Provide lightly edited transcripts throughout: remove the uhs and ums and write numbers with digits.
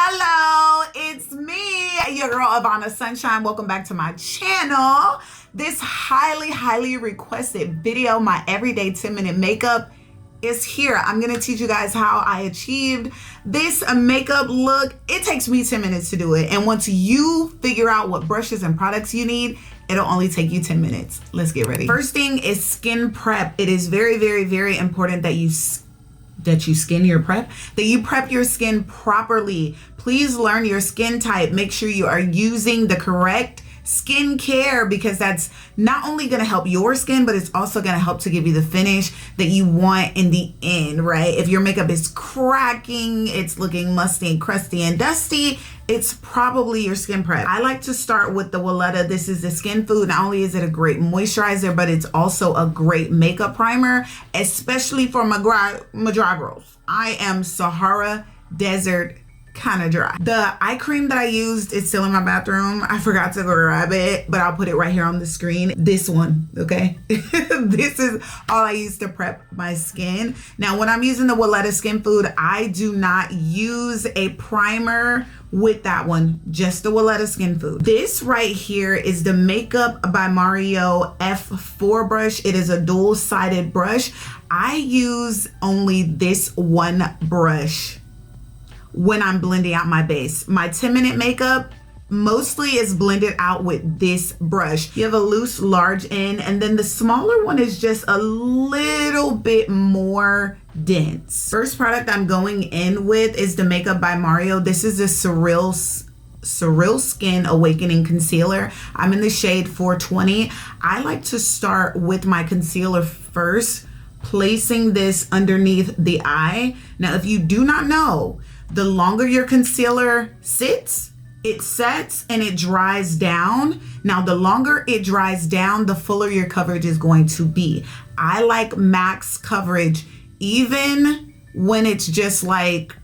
Hello, it's me, your girl Ivana Sunshine. Welcome back to my channel. This highly requested video, my everyday 10-minute makeup, is here. I'm gonna teach you guys how I achieved this makeup look. It takes me 10 minutes to do it, and once you figure out what brushes and products you need, it'll only take you 10 minutes. Let's get ready. First thing is skin prep. It is very important that you prep your skin properly. Please learn your skin type. Make sure you are using the correct skincare, because that's not only going to help your skin, but it's also going to help to give you the finish that you want in the end, right? If your makeup is cracking, it's looking musty and crusty and dusty, it's probably your skin prep. I like to start with the Welletta. This is the Skin Food. Not only is it a great moisturizer, but it's also a great makeup primer, especially for my dry girls. I am Sahara Desert kind of dry. The eye cream that I used is still in my bathroom. I forgot to go grab it, but I'll put it right here on the screen. This one, okay? This is all I use to prep my skin. Now, when I'm using the Welletta Skin Food, I do not use a primer with that one, just the Welletta Skin Food. This right here is the Makeup by Mario F4 brush. It is a dual-sided brush. I use only this one brush when I'm blending out my base. My 10-minute makeup mostly is blended out with this brush. You have a loose large end, and then the smaller one is just a little bit more dense. First product I'm going in with is the Makeup by Mario. This is the Surreal Skin Awakening Concealer. I'm in the shade 420. I like to start with my concealer first, placing this underneath the eye. Now, if you do not know, the longer your concealer sits, it sets and it dries down. Now, the longer it dries down, the fuller your coverage is going to be. I like max coverage, even when it's just like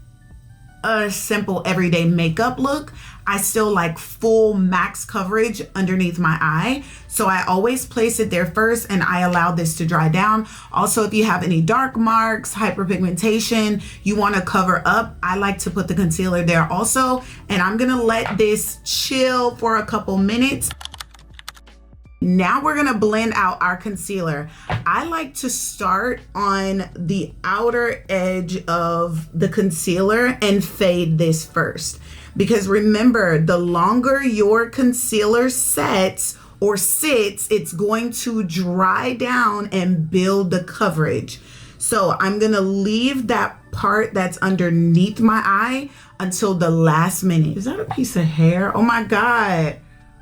a simple everyday makeup look. I still like full max coverage underneath my eye. So I always place it there first, and I allow this to dry down. Also, if you have any dark marks, hyperpigmentation, you want to cover up, I like to put the concealer there also. And I'm gonna let this chill for a couple minutes. Now we're gonna blend out our concealer. I like to start on the outer edge of the concealer and fade this first. Because remember, the longer your concealer sets or sits, it's going to dry down and build the coverage. So I'm gonna leave that part that's underneath my eye until the last minute. Is that a piece of hair? Oh my God.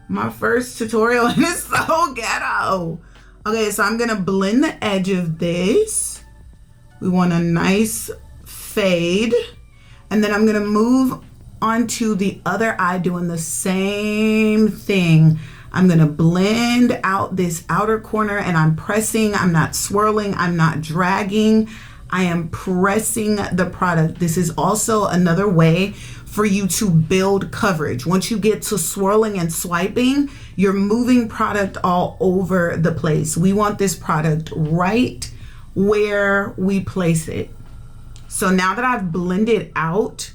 My first tutorial, and it's so ghetto. Okay, so I'm gonna blend the edge of this. We want a nice fade. And then I'm gonna move onto the other eye doing the same thing. I'm gonna blend out this outer corner, and I'm pressing, I'm not swirling, I'm not dragging. I am pressing the product. This is also another way for you to build coverage. Once you get to swirling and swiping, you're moving product all over the place. We want this product right where we place it. So now that I've blended out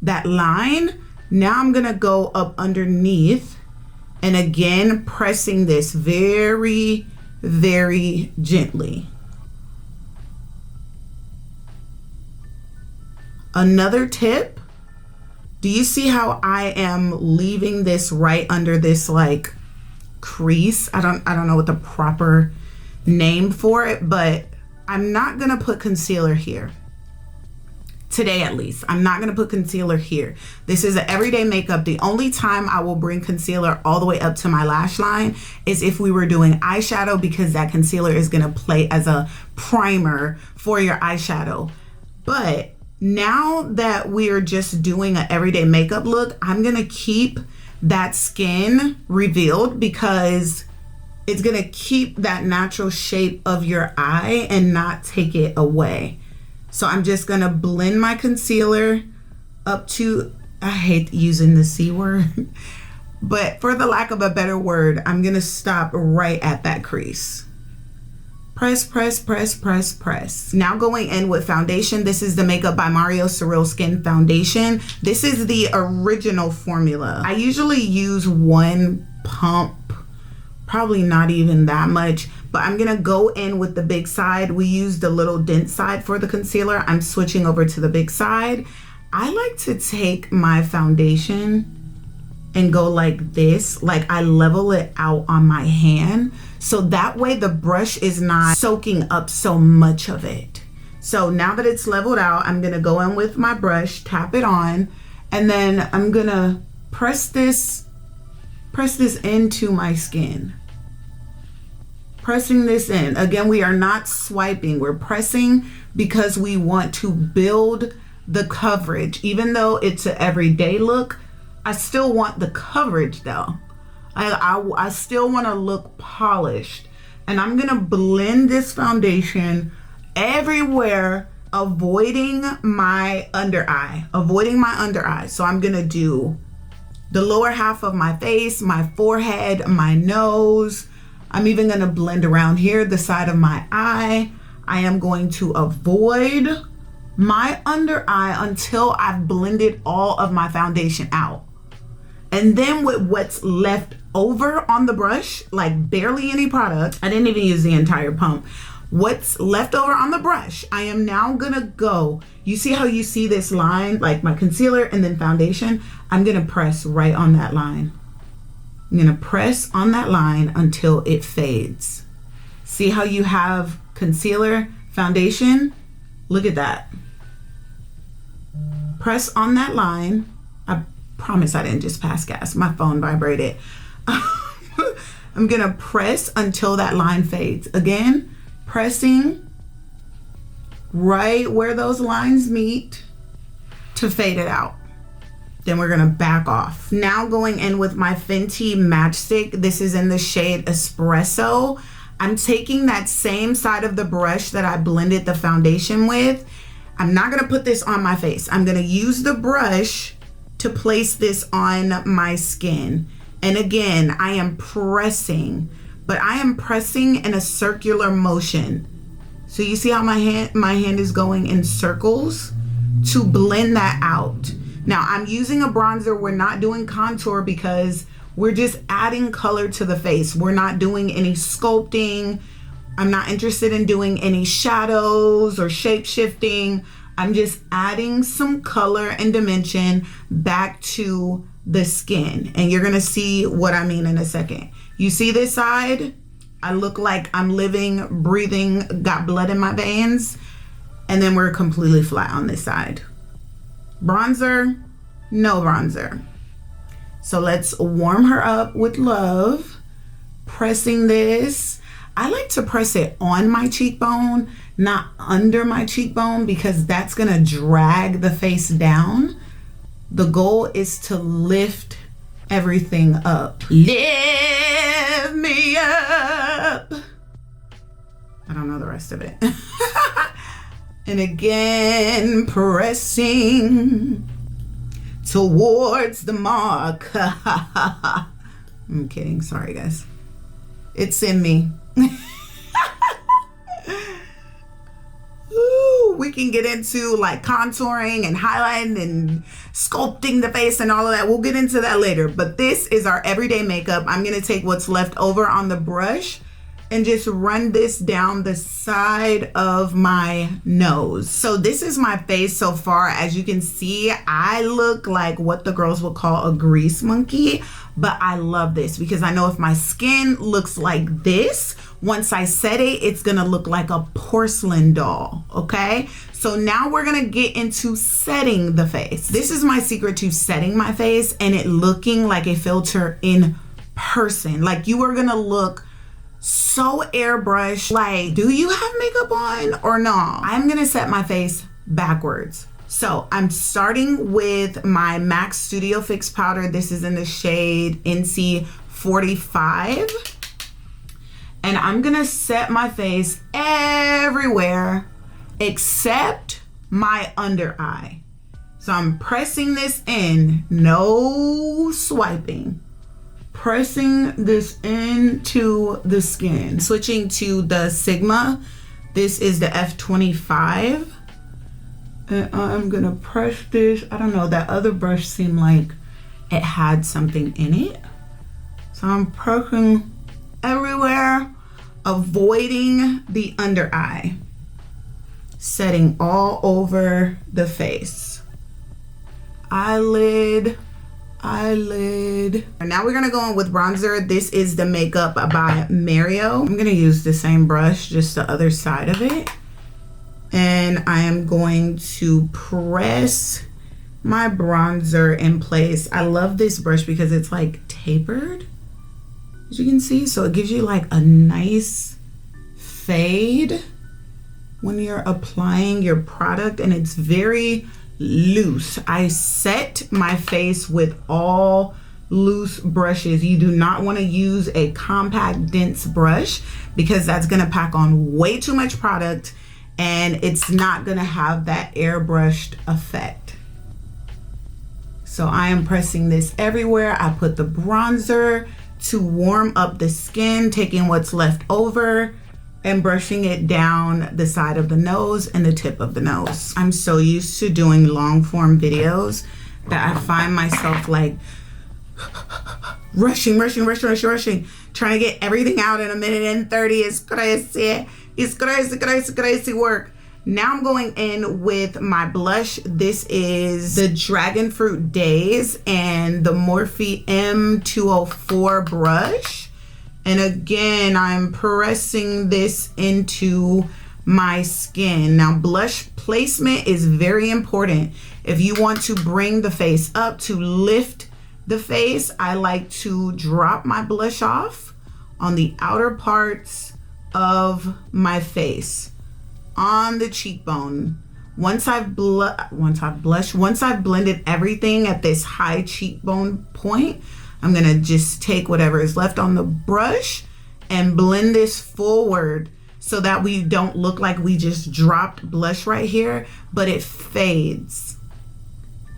that line, now I'm gonna go up underneath, and again, pressing this very gently. Another tip, do you see how I am leaving this right under this like crease? I don't know what the proper name for it, but I'm not gonna put concealer here. Today, at least, I'm not gonna put concealer here. This is an everyday makeup. The only time I will bring concealer all the way up to my lash line is if we were doing eyeshadow, because that concealer is gonna play as a primer for your eyeshadow. But now that we're just doing an everyday makeup look, I'm gonna keep that skin revealed, because it's gonna keep that natural shape of your eye and not take it away. So I'm just gonna blend my concealer up to, I hate using the C word, but for the lack of a better word, I'm gonna stop right at that crease. Press, press, press, press, press. Now going in with foundation. This is the Makeup by Mario Surreal Skin Foundation. This is the original formula. I usually use one pump, probably not even that much, but I'm gonna go in with the big side. We use the little dense side for the concealer. I'm switching over to the big side. I like to take my foundation and go like this, like I level it out on my hand, so that way the brush is not soaking up so much of it. So now that it's leveled out, I'm gonna go in with my brush, tap it on, and then I'm gonna press this into my skin. Pressing this in. Again, we are not swiping, we're pressing because we want to build the coverage. Even though it's an everyday look, I still want the coverage though. I still want to look polished. And I'm gonna blend this foundation everywhere, avoiding my under eye. So I'm gonna do the lower half of my face, my forehead, my nose. I'm even gonna blend around here, the side of my eye. I am going to avoid my under eye until I've blended all of my foundation out. And then with what's left over on the brush, like barely any product, I didn't even use the entire pump. What's left over on the brush, I am now gonna go, you see how you see this line, like my concealer and then foundation? I'm gonna press right on that line. I'm gonna press on that line until it fades. See how you have concealer, foundation? Look at that. Press on that line. I promise I didn't just pass gas. My phone vibrated. I'm gonna press until that line fades. Again, pressing right where those lines meet to fade it out. Then we're gonna back off. Now going in with my Fenty Matchstick. This is in the shade Espresso. I'm taking that same side of the brush that I blended the foundation with. I'm not gonna put this on my face. I'm gonna use the brush to place this on my skin. And again, I am pressing, but I am pressing in a circular motion. So you see how my hand is going in circles to blend that out. Now I'm using a bronzer. We're not doing contour because we're just adding color to the face. We're not doing any sculpting. I'm not interested in doing any shadows or shape shifting. I'm just adding some color and dimension back to the skin. And you're gonna see what I mean in a second. You see this side? I look like I'm living, breathing, got blood in my veins. And then we're completely flat on this side. Bronzer, no bronzer. So let's warm her up with love. Pressing this. I like to press it on my cheekbone, not under my cheekbone, because that's gonna drag the face down. The goal is to lift everything up. Lift me up. I don't know the rest of it. And again, pressing towards the mark. I'm kidding, sorry guys. It's in me. Ooh, we can get into like contouring and highlighting and sculpting the face and all of that. We'll get into that later, but this is our everyday makeup. I'm gonna take what's left over on the brush and just run this down the side of my nose. So this is my face so far. As you can see, I look like what the girls would call a grease monkey, but I love this because I know if my skin looks like this, once I set it, it's gonna look like a porcelain doll, okay? So now we're gonna get into setting the face. This is my secret to setting my face and it looking like a filter in person. Like you are gonna look so airbrushed, like, do you have makeup on or no? I'm gonna set my face backwards. So I'm starting with my MAC Studio Fix powder. This is in the shade NC45. And I'm gonna set my face everywhere except my under eye. So I'm pressing this in, no swiping. pressing this into the skin. Switching to the Sigma, this is the F25. And I'm gonna press this. I don't know, that other brush seemed like it had something in it. So I'm pressing everywhere, avoiding the under eye. Setting all over the face. Eyelid. And now we're gonna go in with bronzer. This is the Makeup by Mario. I'm gonna use the same brush, just the other side of it. And I am going to press my bronzer in place. I love this brush because it's like tapered, as you can see. So it gives you like a nice fade when you're applying your product, and it's very loose. I set my face with all loose brushes. You do not want to use a compact, dense brush because that's going to pack on way too much product and it's not going to have that airbrushed effect. So I am pressing this everywhere. I put the bronzer to warm up the skin, taking what's left over and brushing it down the side of the nose and the tip of the nose. I'm so used to doing long form videos that I find myself like rushing, trying to get everything out in 1:30. It's crazy. It's crazy work. Now I'm going in with my blush. This is the Dragon Fruit Days and the Morphe M204 brush. And again, I'm pressing this into my skin. Now, blush placement is very important. If you want to bring the face up, to lift the face, I like to drop my blush off on the outer parts of my face, on the cheekbone. Once I've blended everything at this high cheekbone point, I'm gonna just take whatever is left on the brush and blend this forward so that we don't look like we just dropped blush right here, but it fades.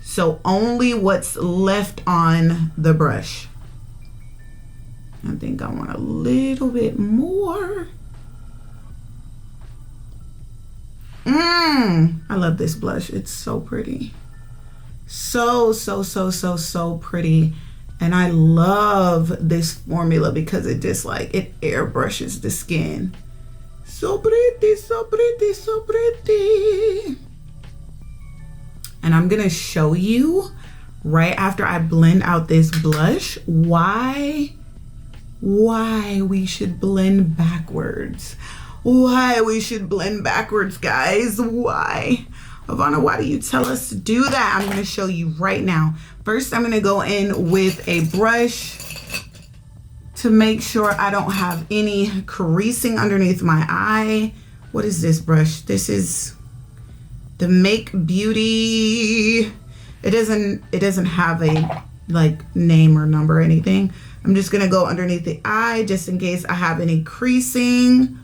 So only what's left on the brush. I think I want a little bit more. I love this blush. It's so pretty. So pretty. And I love this formula because it just like, it airbrushes the skin. So pretty, so pretty, so pretty. And I'm gonna show you right after I blend out this blush why we should blend backwards. Why we should blend backwards, guys. Why? Ivana, why do you tell us to do that? I'm gonna show you right now. First, I'm gonna go in with a brush to make sure I don't have any creasing underneath my eye. What is this brush? This is the Make Beauty. It doesn't have a like name or number or anything. I'm just gonna go underneath the eye just in case I have any creasing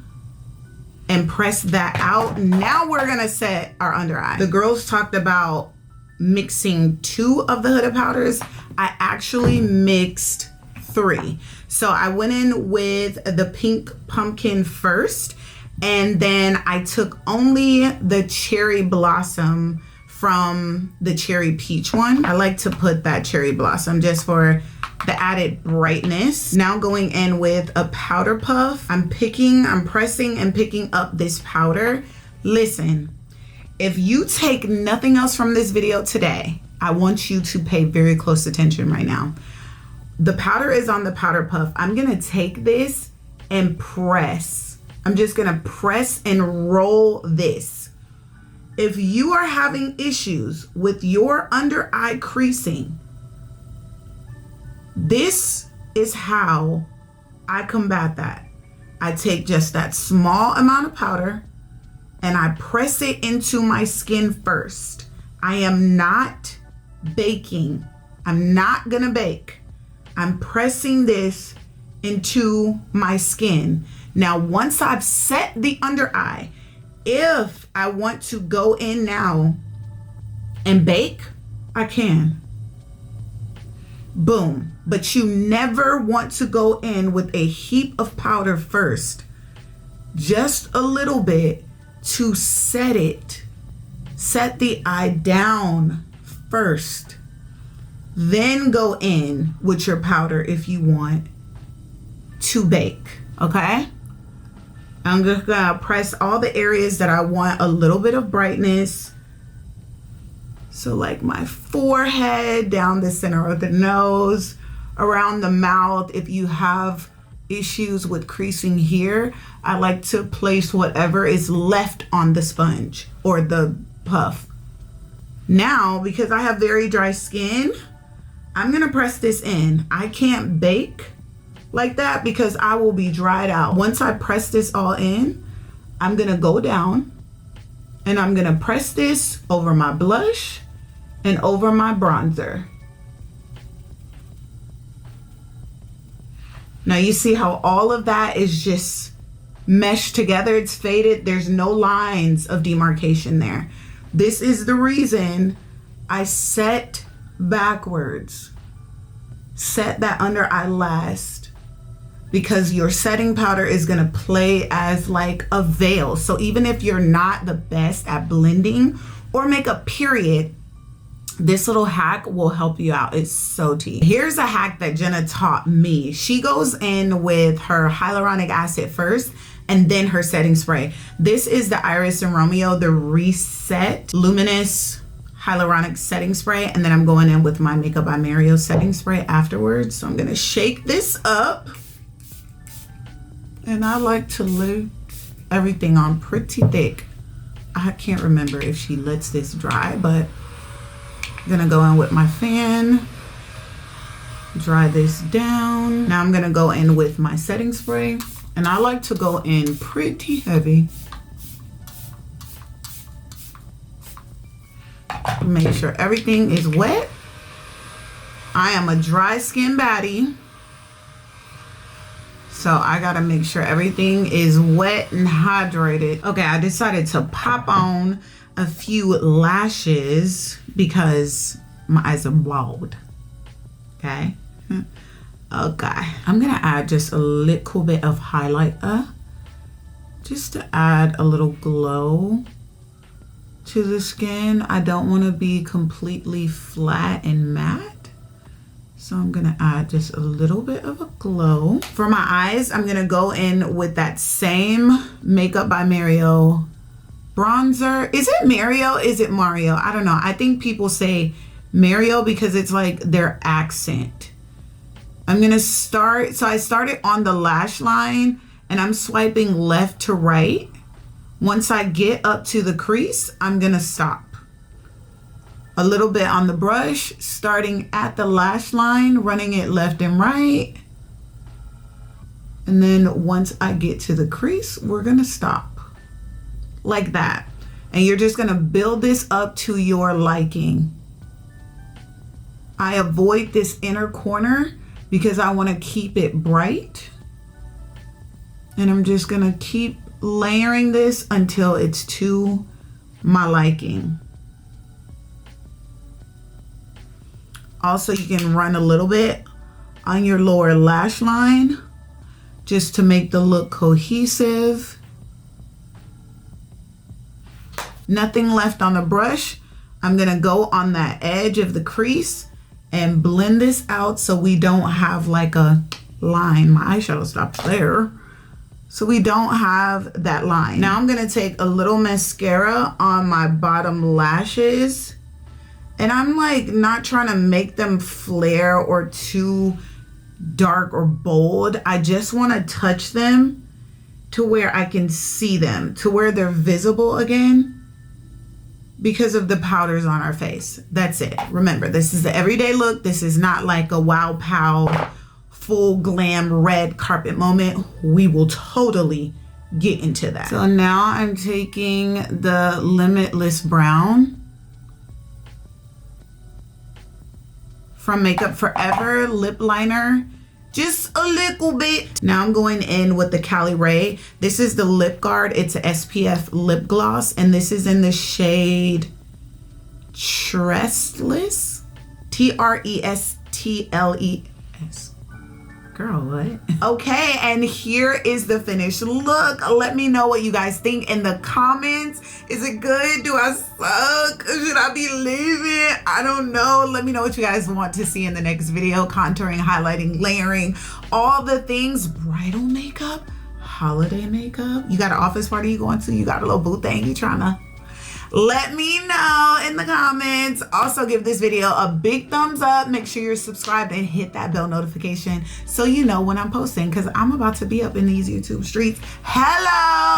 and press that out. Now we're gonna set our under eye. The girls talked about mixing 2 of the Huda powders. I actually mixed 3. So I went in with the Pink Pumpkin first, and then I took only the Cherry Blossom from the Cherry Peach one. I like to put that Cherry Blossom just for the added brightness. Now going in with a powder puff. I'm pressing and picking up this powder. Listen, if you take nothing else from this video today, I want you to pay very close attention right now. The powder is on the powder puff. I'm gonna take this and press. I'm just gonna press and roll this. If you are having issues with your under eye creasing, this is how I combat that. I take just that small amount of powder and I press it into my skin first. I am not baking. I'm not gonna bake. I'm pressing this into my skin. Now, once I've set the under eye, if I want to go in now and bake, I can. Boom. but you never want to go in with a heap of powder first. Just a little bit to set it. Set the eye down first. Then go in with your powder if you want to bake, okay? I'm just gonna press all the areas that I want a little bit of brightness. So like my forehead, down the center of the nose, around the mouth. If you have issues with creasing here, I like to place whatever is left on the sponge or the puff. Now, because I have very dry skin, I'm gonna press this in. I can't bake like that because I will be dried out. Once I press this all in, I'm gonna go down and I'm gonna press this over my blush and over my bronzer. Now you see how all of that is just meshed together. It's faded. There's no lines of demarcation there. This is the reason I set backwards. Set that under eye last, because your setting powder is gonna play as like a veil. So even if you're not the best at blending or makeup period, this little hack will help you out. It's so tea. Here's a hack that Jenna taught me. She goes in with her hyaluronic acid first and then her setting spray. This is the Iris and Romeo, the Reset Luminous Hyaluronic Setting Spray. And then I'm going in with my Makeup by Mario setting spray afterwards. So I'm gonna shake this up. And I like to lay everything on pretty thick. I can't remember if she lets this dry, but I'm gonna go in with my fan, dry this down. Now I'm gonna go in with my setting spray, and I like to go in pretty heavy. Make sure everything is wet. I am a dry skin baddie, so I gotta make sure everything is wet and hydrated. Okay, I decided to pop on a few lashes because my eyes are bald. Okay. Okay. I'm gonna add just a little bit of highlighter just to add a little glow to the skin. I don't want to be completely flat and matte, so I'm gonna add just a little bit of a glow. For my eyes, I'm gonna go in with that same Makeup by Mario bronzer. Is it Mario? Is it Mario? I don't know. I think people say Mario because it's like their accent. I'm gonna start, so I started on the lash line and I'm swiping left to right. Once I get up to the crease, I'm gonna stop. A little bit on the brush, starting at the lash line, running it left and right. And then once I get to the crease, we're gonna stop. Like that. And you're just gonna build this up to your liking. I avoid this inner corner because I want to keep it bright. And I'm just gonna keep layering this until it's to my liking. Also, you can run a little bit on your lower lash line just to make the look cohesive. Nothing left on the brush. I'm gonna go on that edge of the crease and blend this out so we don't have like a line. My eyeshadow stopped there. So we don't have that line. Now I'm gonna take a little mascara on my bottom lashes, and I'm like not trying to make them flare or too dark or bold. I just wanna touch them to where I can see them, to where they're visible again, because of the powders on our face. That's it. Remember, this is the everyday look. This is not like a wow pow full glam red carpet moment. We will totally get into that. So now I'm taking the Limitless Brown from Makeup Forever lip liner. Just a little bit. Now I'm going in with the Cali Ray. This is the Lip Guard. It's a SPF lip gloss, and this is in the shade Trestless. Trestle. Yes. Girl, what? Okay, and here is the finished look. Let me know what you guys think in the comments. Is it good? Do I suck? Should I be leaving? I don't know. Let me know what you guys want to see in the next video. Contouring, highlighting, layering, all the things. Bridal makeup, holiday makeup. You got an office party you going to? You got a little boo thing you trying to? Let me know in the comments. Also, give this video a big thumbs up. Make sure you're subscribed and hit that bell notification so you know when I'm posting, because I'm about to be up in these YouTube streets. Hello.